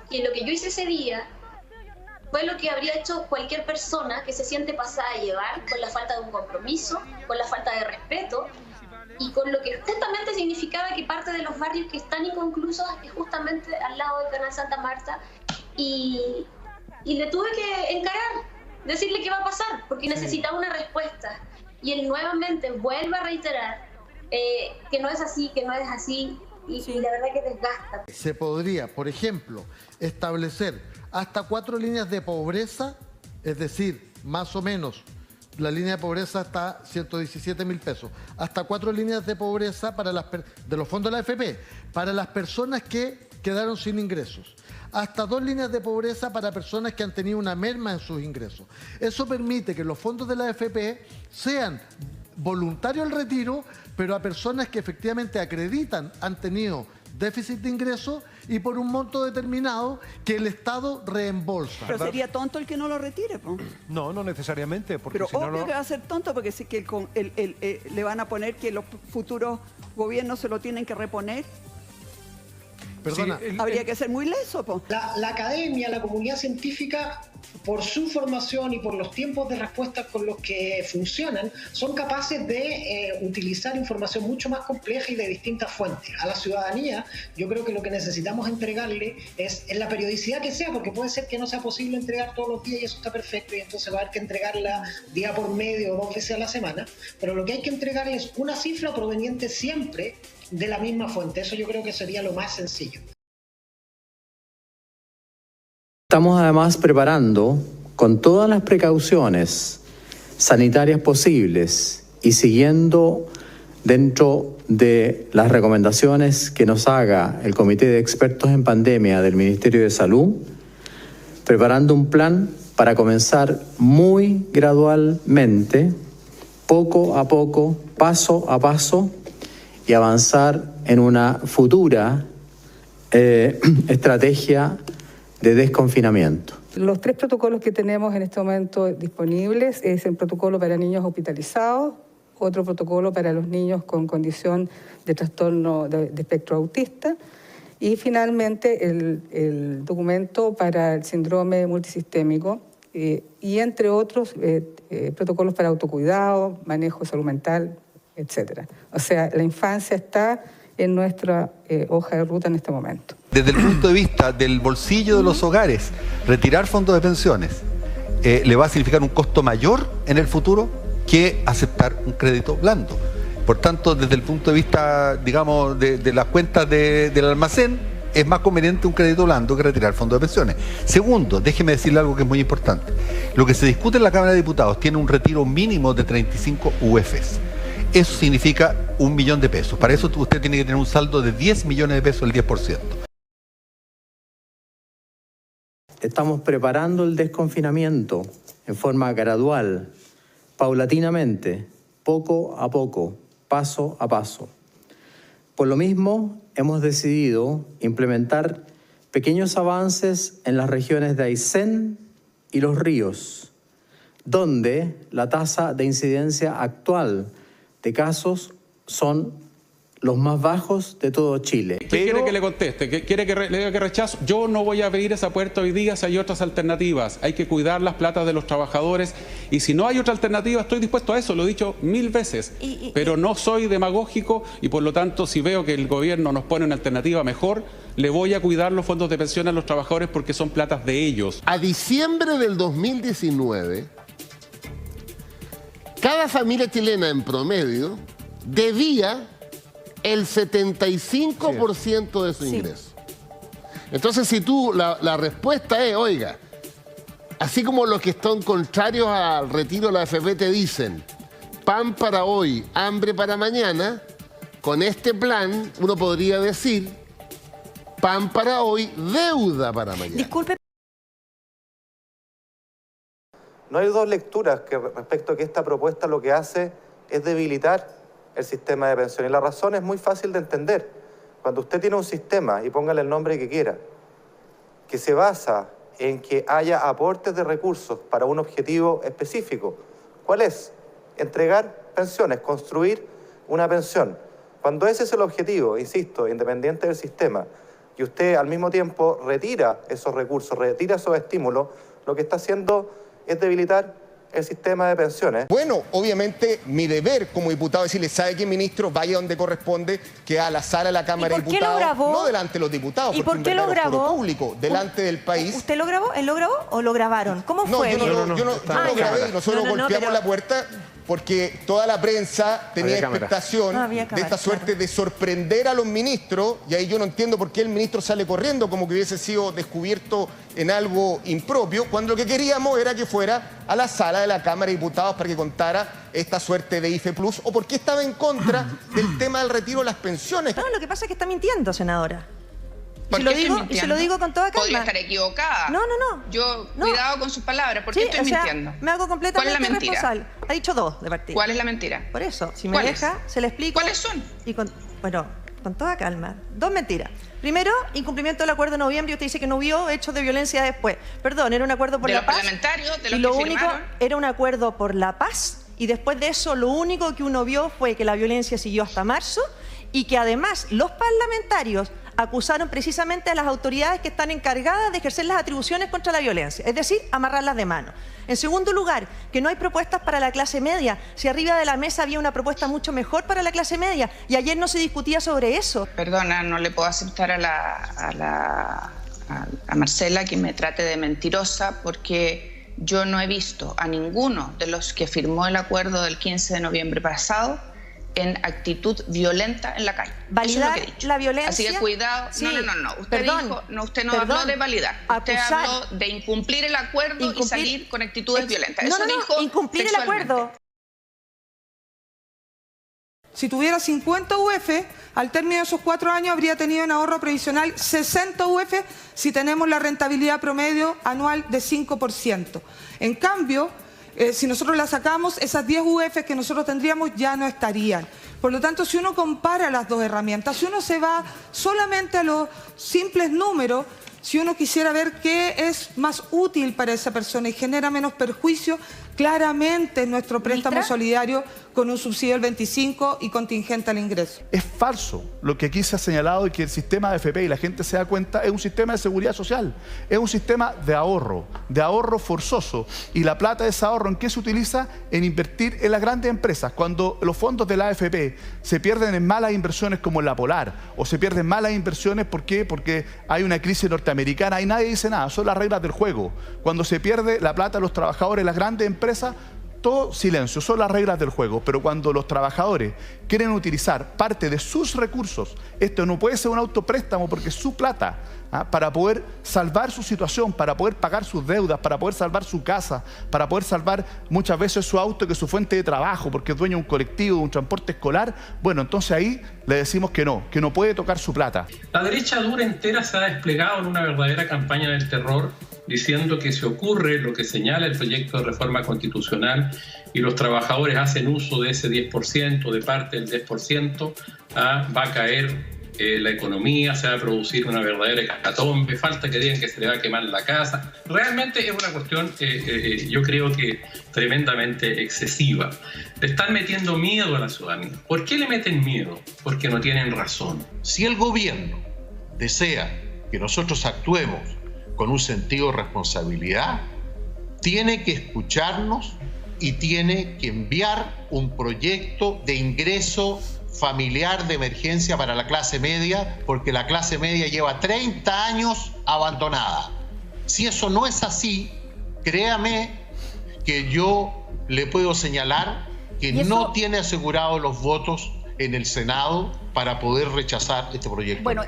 que lo que yo hice ese día fue lo que habría hecho cualquier persona que se siente pasada a llevar, con la falta de un compromiso, con la falta de respeto, y con lo que justamente significaba que parte de los barrios que están inconclusos es justamente al lado del Canal Santa Marta, y le tuve que encarar, decirle qué va a pasar, porque necesitaba una respuesta. Y él nuevamente vuelve a reiterar que no es así, que no es así, y la verdad que desgasta. Se podría, por ejemplo, establecer hasta 4 líneas de pobreza, es decir, más o menos, la línea de pobreza está 117.000 pesos, hasta 4 líneas de pobreza para de los fondos de la AFP, para las personas que quedaron sin ingresos, hasta 2 líneas de pobreza para personas que han tenido una merma en sus ingresos. Eso permite que los fondos de la AFP sean voluntarios al retiro, pero a personas que efectivamente acreditan han tenido déficit de ingresos y por un monto determinado que el Estado reembolsa. Pero sería tonto el que no lo retire, ¿no? No, no necesariamente. Porque pero si obvio no que va a ser tonto porque sí que le van a poner que los futuros gobiernos se lo tienen que reponer. Perdona. Sí, habría que ser muy leso, po. La academia, la comunidad científica, por su formación y por los tiempos de respuesta con los que funcionan, son capaces de utilizar información mucho más compleja y de distintas fuentes. A la ciudadanía, yo creo que lo que necesitamos entregarle es en la periodicidad que sea, porque puede ser que no sea posible entregar todos los días y eso está perfecto, y entonces va a haber que entregarla día por medio o 2 veces a la semana, pero lo que hay que entregarle es una cifra proveniente siempre de la misma fuente. Eso yo creo que sería lo más sencillo. Estamos además preparando con todas las precauciones sanitarias posibles y siguiendo dentro de las recomendaciones que nos haga el Comité de Expertos en Pandemia del Ministerio de Salud, preparando un plan para comenzar muy gradualmente, poco a poco, paso a paso, y avanzar en una futura estrategia de desconfinamiento. Los 3 protocolos que tenemos en este momento disponibles es el protocolo para niños hospitalizados, otro protocolo para los niños con condición de trastorno de espectro autista y finalmente el documento para el síndrome multisistémico y entre otros protocolos para autocuidado, manejo de salud mental, etcétera. O sea, la infancia está en nuestra hoja de ruta en este momento. Desde el punto de vista del bolsillo de los hogares, retirar fondos de pensiones le va a significar un costo mayor en el futuro que aceptar un crédito blando. Por tanto, desde el punto de vista, digamos, de las cuentas del almacén, es más conveniente un crédito blando que retirar fondos de pensiones. Segundo, déjeme decirle algo que es muy importante. Lo que se discute en la Cámara de Diputados tiene un retiro mínimo de 35 UFs. Eso significa 1 millón de pesos. Para eso usted tiene que tener un saldo de 10 millones de pesos, el 10%. Estamos preparando el desconfinamiento en forma gradual, paulatinamente, poco a poco, paso a paso. Por lo mismo, hemos decidido implementar pequeños avances en las regiones de Aysén y Los Ríos, donde la tasa de incidencia actual de casos son los más bajos de todo Chile. ¿Qué quiere que le conteste? ¿Qué quiere que le diga que rechazo? Yo no voy a abrir esa puerta hoy día si hay otras alternativas. Hay que cuidar las platas de los trabajadores y si no hay otra alternativa estoy dispuesto a eso, lo he dicho 1000 veces. Pero no soy demagógico y por lo tanto si veo que el gobierno nos pone una alternativa mejor, le voy a cuidar los fondos de pensión a los trabajadores porque son platas de ellos. A diciembre del 2019, cada familia chilena en promedio debía el 75% de su ingreso. Entonces, si tú, la respuesta es, oiga, así como los que están contrarios al retiro de la AFP te dicen, pan para hoy, hambre para mañana, con este plan uno podría decir, pan para hoy, deuda para mañana. Disculpe. No hay dos lecturas respecto a que esta propuesta lo que hace es debilitar el sistema de pensión. Y la razón es muy fácil de entender. Cuando usted tiene un sistema, y póngale el nombre que quiera, que se basa en que haya aportes de recursos para un objetivo específico, ¿cuál es? Entregar pensiones, construir una pensión. Cuando ese es el objetivo, insisto, independiente del sistema, y usted al mismo tiempo retira esos recursos, retira esos estímulos, lo que está haciendo es debilitar el sistema de pensiones. Bueno, obviamente mi deber como diputado es decirle, ¿sabe qué, ministro? Vaya donde corresponde, que a la sala de la Cámara de Diputados, no delante de los diputados, ¿y por qué lo grabó? Público, delante del país. ¿Usted lo grabó? ¿Él lo grabó o lo grabaron? ¿Cómo fue? Yo no lo grabé, nosotros golpeamos la puerta porque toda la prensa tenía expectación de esta suerte de sorprender a los ministros, y ahí yo no entiendo por qué el ministro sale corriendo como que hubiese sido descubierto en algo impropio, cuando lo que queríamos era que fuera a la sala de la Cámara de Diputados para que contara esta suerte de IFE Plus, o por qué estaba en contra del tema del retiro de las pensiones. No, lo que pasa es que está mintiendo, senadora. Y se lo digo con toda calma. Podría estar equivocada. No. Cuidado con sus palabras. ¿Por qué estoy mintiendo? Me hago completamente ¿Cuál es la mentira? responsable. Ha dicho dos de partida. ¿Cuál es la mentira? Por eso, si me deja, se le explico. ¿Cuáles son? Bueno, con toda calma. Dos mentiras. Primero, incumplimiento del acuerdo de noviembre. Usted dice que no hubo hechos de violencia después. Perdón, era un acuerdo por la paz. De los parlamentarios, de los y lo que único firmaron. era un acuerdo por la paz. Y después de eso, lo único que uno vio fue que la violencia siguió hasta marzo y que además los parlamentarios acusaron precisamente a las autoridades que están encargadas de ejercer las atribuciones contra la violencia, es decir, amarrarlas de mano. En segundo lugar, que no hay propuestas para la clase media. Si arriba de la mesa había una propuesta mucho mejor para la clase media y ayer no se discutía sobre eso. Perdona, no le puedo aceptar a Marcela que me trate de mentirosa, porque yo no he visto a ninguno de los que firmó el acuerdo del 15 de noviembre pasado en actitud violenta en la calle. Validar eso es lo que he dicho. la violencia. Así que cuidado. Sí. No. Usted no habló de validar. Usted habló de incumplir el acuerdo y salir con actitudes violentas. Eso dijo incumplir el acuerdo. Si tuviera 50 UF, al término de esos 4 años habría tenido en ahorro previsional 60 UF si tenemos la rentabilidad promedio anual de 5%. En cambio, si nosotros la sacamos, esas 10 UF que nosotros tendríamos ya no estarían. Por lo tanto, si uno compara las dos herramientas, si uno se va solamente a los simples números, si uno quisiera ver qué es más útil para esa persona y genera menos perjuicio, claramente nuestro préstamo solidario con un subsidio del 25% y contingente al ingreso. Es falso lo que aquí se ha señalado, y que el sistema de AFP, y la gente se da cuenta, es un sistema de seguridad social, es un sistema de ahorro forzoso, y la plata de ese ahorro, ¿en qué se utiliza? En invertir en las grandes empresas. Cuando los fondos de la AFP se pierden en malas inversiones como en la Polar, o se pierden malas inversiones, ¿por qué? Porque hay una crisis norteamericana y nadie dice nada, son las reglas del juego. Cuando se pierde la plata de los trabajadores, las grandes empresas, todo silencio, son las reglas del juego. Pero cuando los trabajadores quieren utilizar parte de sus recursos, esto no puede ser un autopréstamo porque es su plata, para poder salvar su situación, para poder pagar sus deudas, para poder salvar su casa, para poder salvar muchas veces su auto, que es su fuente de trabajo, porque es dueño de un colectivo, de un transporte escolar. Bueno, entonces ahí le decimos que no puede tocar su plata. La derecha dura entera se ha desplegado en una verdadera campaña del terror, diciendo que si ocurre lo que señala el proyecto de reforma constitucional y los trabajadores hacen uso de ese 10%, de parte del 10%, va a caer la economía, se va a producir una verdadera hecatombe, falta que digan que se le va a quemar la casa. Realmente es una cuestión, yo creo que tremendamente excesiva. Le están metiendo miedo a la ciudadanía. ¿Por qué le meten miedo? Porque no tienen razón. Si el gobierno desea que nosotros actuemos con un sentido de responsabilidad, tiene que escucharnos y tiene que enviar un proyecto de ingreso familiar de emergencia para la clase media, porque la clase media lleva 30 años abandonada. Si eso no es así, créame que yo le puedo señalar que no tiene asegurados los votos en el Senado para poder rechazar este proyecto. Bueno,